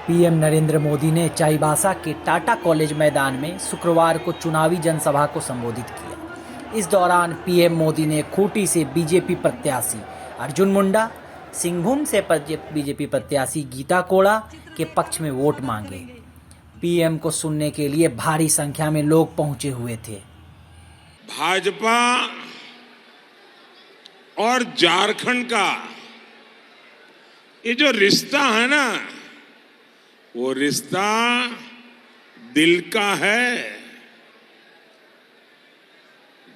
PM Narendra Modi ने चाईबासा के Tata college मैदान में शुक्रवार को चुनावी जनसभा को संबोधित किया। इस दौरान पीएम मोदी ने खूंटी से बीजेपी प्रत्याशी अर्जुन मुंडा, सिंहभूम से बीजेपी प्रत्याशी गीता कोड़ा के पक्ष में वोट मांगे। पीएम को सुनने के लिए भारी संख्या में लोग पहुंचे हुए थे। भाजपा और झारखंड का ये जो रिश्ता है ना, वो रिश्ता दिल का है।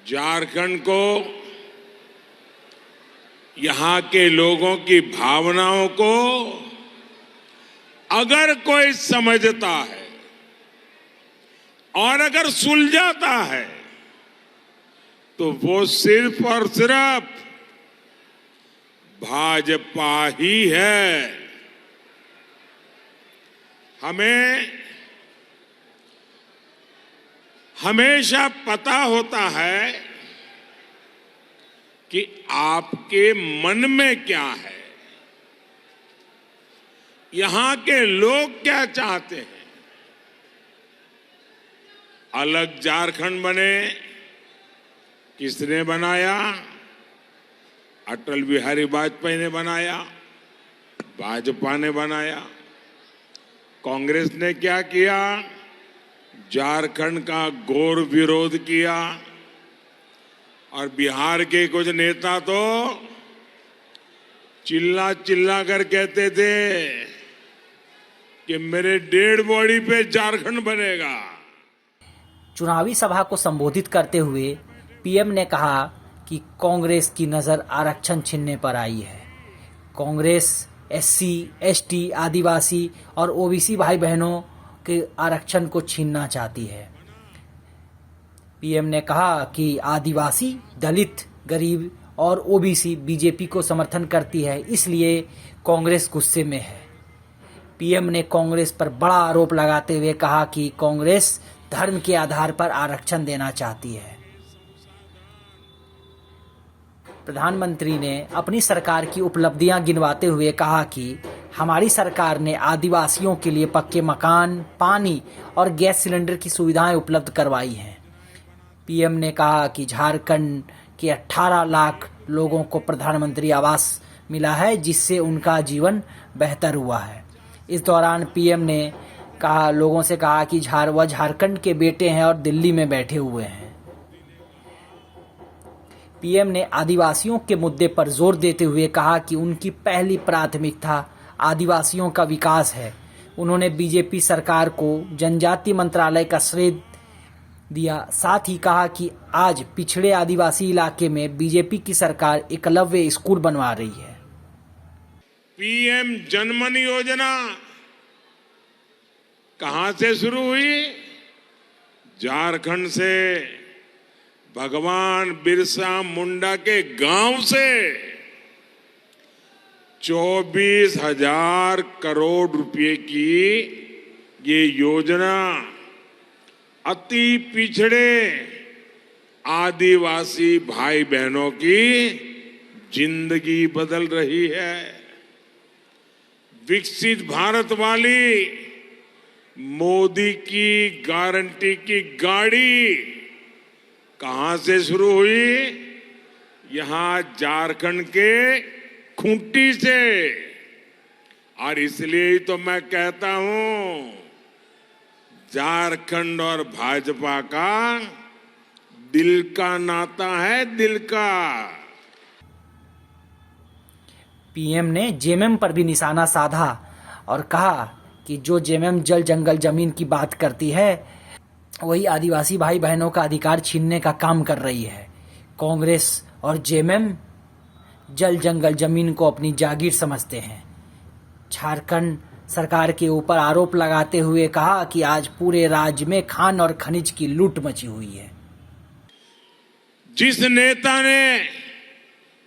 झारखंड को, यहां के लोगों की भावनाओं को अगर कोई समझता है और अगर सुलझाता है तो वो सिर्फ और सिर्फ भाजपा ही है। हमें हमेशा पता होता है कि आपके मन में क्या है, यहां के लोग क्या चाहते हैं। अलग झारखंड बने, किसने बनाया? अटल बिहारी वाजपेयी ने बनाया, भाजपा ने बनाया। कांग्रेस ने क्या किया? झारखंड का घोर विरोध किया। और बिहार के कुछ नेता तो चिल्ला चिल्ला कर कहते थे कि मेरे डेड बॉडी पे झारखंड बनेगा। चुनावी सभा को संबोधित करते हुए पीएम ने कहा कि कांग्रेस की नजर आरक्षण छीनने पर आई है। कांग्रेस एससी, एसटी, आदिवासी और ओबीसी भाई बहनों के आरक्षण को छीनना चाहती है। पीएम ने कहा कि आदिवासी, दलित, गरीब और ओबीसी बीजेपी को समर्थन करती है, इसलिए कांग्रेस गुस्से में है। पीएम ने कांग्रेस पर बड़ा आरोप लगाते हुए कहा कि कांग्रेस धर्म के आधार पर आरक्षण देना चाहती है। प्रधानमंत्री ने अपनी सरकार की उपलब्धियां गिनवाते हुए कहा कि हमारी सरकार ने आदिवासियों के लिए पक्के मकान, पानी और गैस सिलेंडर की सुविधाएं उपलब्ध करवाई हैं। पीएम ने कहा कि झारखंड के 18 लाख लोगों को प्रधानमंत्री आवास मिला है, जिससे उनका जीवन बेहतर हुआ है। इस दौरान पीएम ने लोगों से कहा कि वह झारखंड के बेटे हैं और दिल्ली में बैठे हुए हैं। पीएम ने आदिवासियों के मुद्दे पर जोर देते हुए कहा कि उनकी पहली प्राथमिकता आदिवासियों का विकास है। उन्होंने बीजेपी सरकार को जनजाति मंत्रालय का श्रेय दिया। साथ ही कहा कि आज पिछड़े आदिवासी इलाके में बीजेपी की सरकार एकलव्य स्कूल बनवा रही है। पीएम जनमन योजना कहां से शुरू हुई? झारखंड से, भगवान बिरसा मुंडा के गांव से 24,000 करोड़ रुपए की ये योजना अति पिछड़े आदिवासी भाई बहनों की जिंदगी बदल रही है। विकसित भारत वाली मोदी की गारंटी की गाड़ी कहां से शुरू हुई? यहां झारखंड के खूंटी से। और इसलिए तो मैं कहता हूं, झारखंड और भाजपा का दिल का नाता है, दिल का। पीएम ने जेएमएम पर भी निशाना साधा और कहा कि जो जेएमएम जल जंगल जमीन की बात करती है, वही आदिवासी भाई बहनों का अधिकार छीनने का काम कर रही है। कांग्रेस और जेएमएम जल जंगल जमीन को अपनी जागीर समझते हैं। झारखंड सरकार के ऊपर आरोप लगाते हुए कहा कि आज पूरे राज्य में खान और खनिज की लूट मची हुई है। जिस नेता ने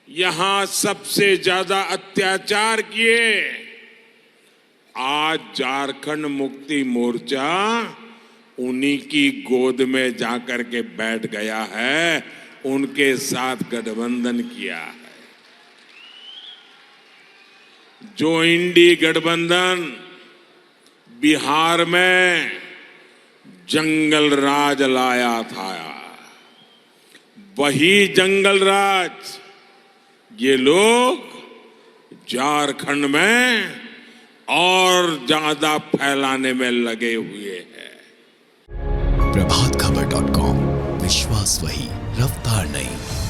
यहां सबसे ज्यादा अत्याचार किए, आज झारखंड मुक्ति मोर्चा उन्हीं की गोद में जाकर के बैठ गया है, उनके साथ गठबंधन किया है। जो इंडी गठबंधन बिहार में जंगल राज लाया था। वही जंगल राज ये लोग झारखंड में और ज्यादा फैलाने में लगे हुए हैं। प्रभातखबर.com, विश्वास वही, रफ्तार नहीं।